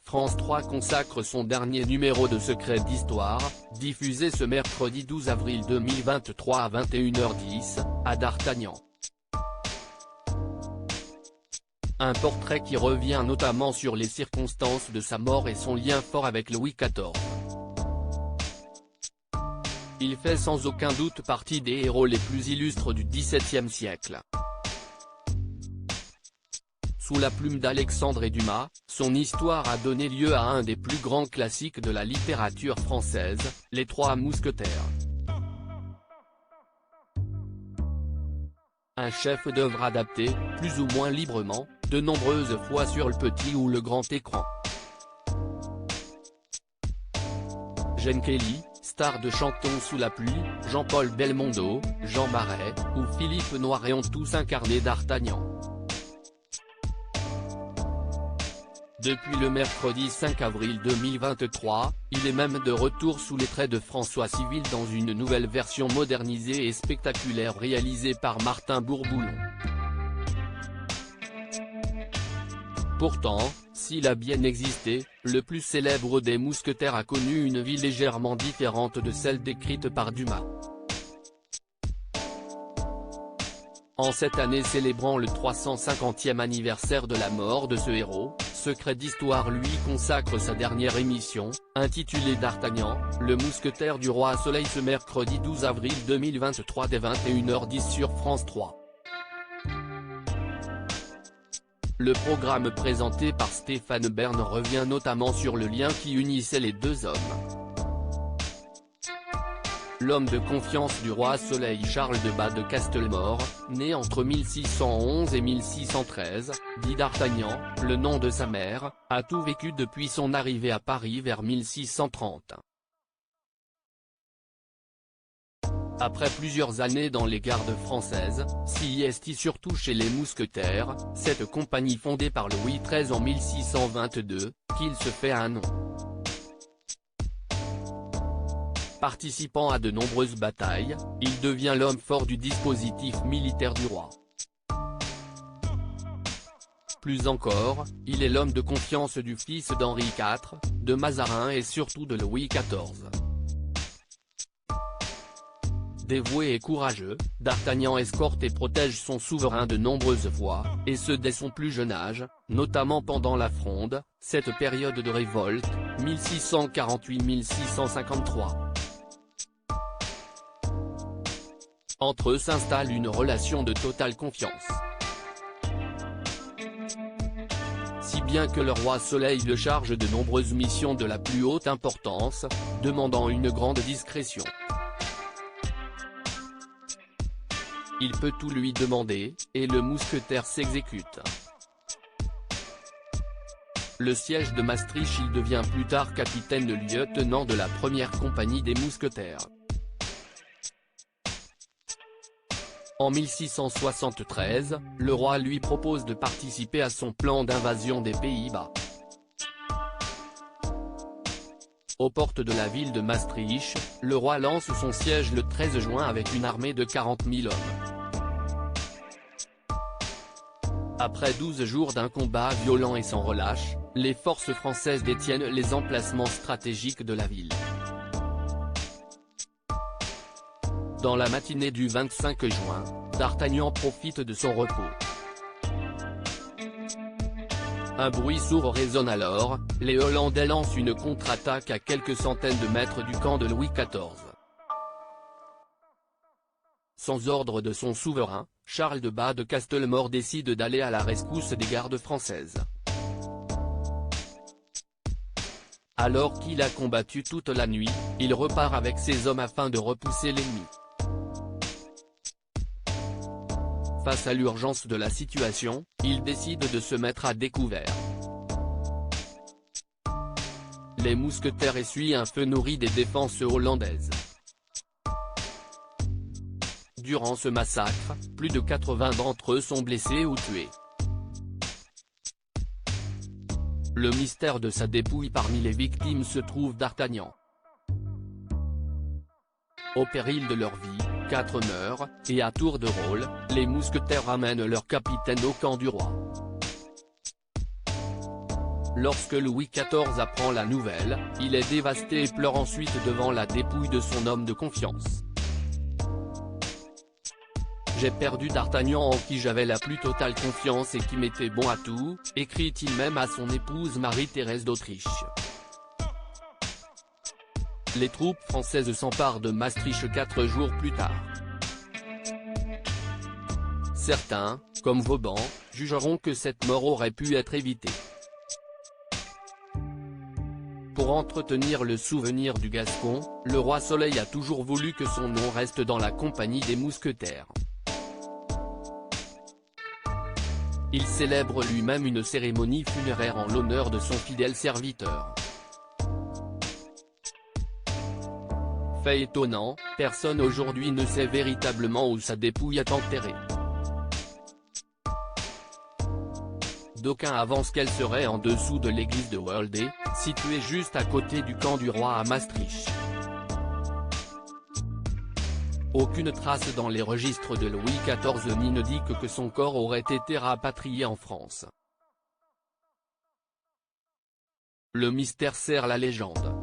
France 3 consacre son dernier numéro de Secrets d'Histoire, diffusé ce mercredi 12 avril 2023 à 21h10, à D'Artagnan. Un portrait qui revient notamment sur les circonstances de sa mort et son lien fort avec Louis XIV. Il fait sans aucun doute partie des héros les plus illustres du XVIIe siècle. Sous la plume d'Alexandre et Dumas, son histoire a donné lieu à un des plus grands classiques de la littérature française, Les Trois Mousquetaires. Un chef-d'œuvre adapté, plus ou moins librement, de nombreuses fois sur le petit ou le grand écran. Gene Kelly, star de Chantons sous la pluie, Jean-Paul Belmondo, Jean Marais, ou Philippe Noiret ont tous incarné D'Artagnan. Depuis le mercredi 5 avril 2023, il est même de retour sous les traits de François Civil dans une nouvelle version modernisée et spectaculaire réalisée par Martin Bourboulon. Pourtant, s'il a bien existé, le plus célèbre des mousquetaires a connu une vie légèrement différente de celle décrite par Dumas. En cette année célébrant le 350e anniversaire de la mort de ce héros, Secrets d'Histoire lui consacre sa dernière émission, intitulée D'Artagnan, le mousquetaire du roi Soleil ce mercredi 12 avril 2023 dès 21h10 sur France 3. Le programme présenté par Stéphane Bern revient notamment sur le lien qui unissait les deux hommes. L'homme de confiance du roi Soleil Charles de Bas de Castelmore, né entre 1611 et 1613, dit D'Artagnan, le nom de sa mère, a tout vécu depuis son arrivée à Paris vers 1630. Après plusieurs années dans les gardes françaises, s'y est surtout chez les mousquetaires, cette compagnie fondée par Louis XIII en 1622, qu'il se fait un nom. Participant à de nombreuses batailles, il devient l'homme fort du dispositif militaire du roi. Plus encore, il est l'homme de confiance du fils d'Henri IV, de Mazarin et surtout de Louis XIV. Dévoué et courageux, D'Artagnan escorte et protège son souverain de nombreuses fois, et ce dès son plus jeune âge, notamment pendant la Fronde, cette période de révolte, 1648-1653. Entre eux s'installe une relation de totale confiance. Si bien que le roi Soleil le charge de nombreuses missions de la plus haute importance, demandant une grande discrétion. Il peut tout lui demander, et le mousquetaire s'exécute. Le siège de Maastricht, il devient plus tard capitaine-lieutenant de la première compagnie des mousquetaires. En 1673, le roi lui propose de participer à son plan d'invasion des Pays-Bas. Aux portes de la ville de Maastricht, le roi lance son siège le 13 juin avec une armée de 40 000 hommes. Après 12 jours d'un combat violent et sans relâche, les forces françaises détiennent les emplacements stratégiques de la ville. Dans la matinée du 25 juin, D'Artagnan profite de son repos. Un bruit sourd résonne alors, les Hollandais lancent une contre-attaque à quelques centaines de mètres du camp de Louis XIV. Sans ordre de son souverain, Charles de Bas de Castelmore décide d'aller à la rescousse des gardes françaises. Alors qu'il a combattu toute la nuit, il repart avec ses hommes afin de repousser l'ennemi. Face à l'urgence de la situation, il décide de se mettre à découvert. Les mousquetaires essuient un feu nourri des défenses hollandaises. Durant ce massacre, plus de 80 d'entre eux sont blessés ou tués. Le mystère de sa dépouille: parmi les victimes se trouve D'Artagnan. Au péril de leur vie, 4 meurent, et à tour de rôle, les mousquetaires ramènent leur capitaine au camp du roi. Lorsque Louis XIV apprend la nouvelle, il est dévasté et pleure ensuite devant la dépouille de son homme de confiance. J'ai perdu D'Artagnan en qui j'avais la plus totale confiance et qui m'était bon à tout, écrit-il même à son épouse Marie-Thérèse d'Autriche. Les troupes françaises s'emparent de Maastricht 4 jours plus tard. Certains, comme Vauban, jugeront que cette mort aurait pu être évitée. Pour entretenir le souvenir du Gascon, le roi Soleil a toujours voulu que son nom reste dans la compagnie des mousquetaires. Il célèbre lui-même une cérémonie funéraire en l'honneur de son fidèle serviteur. Fait étonnant, personne aujourd'hui ne sait véritablement où sa dépouille est enterrée. D'aucuns avancent qu'elle serait en dessous de l'église de Wölde, située juste à côté du camp du roi à Maastricht. Aucune trace dans les registres de Louis XIV ni ne dit que son corps aurait été rapatrié en France. Le mystère sert la légende.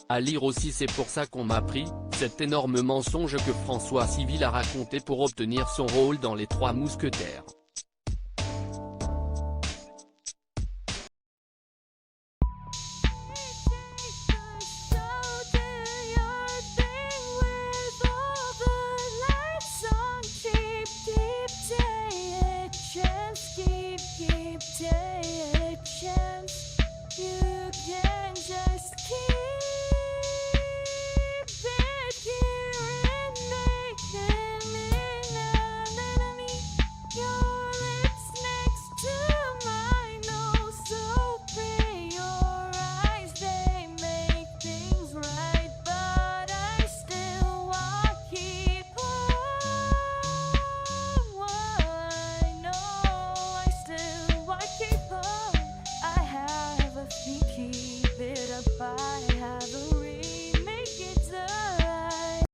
À lire aussi C'est pour ça qu'on m'a pris, cet énorme mensonge que François Civil a raconté pour obtenir son rôle dans Les Trois Mousquetaires.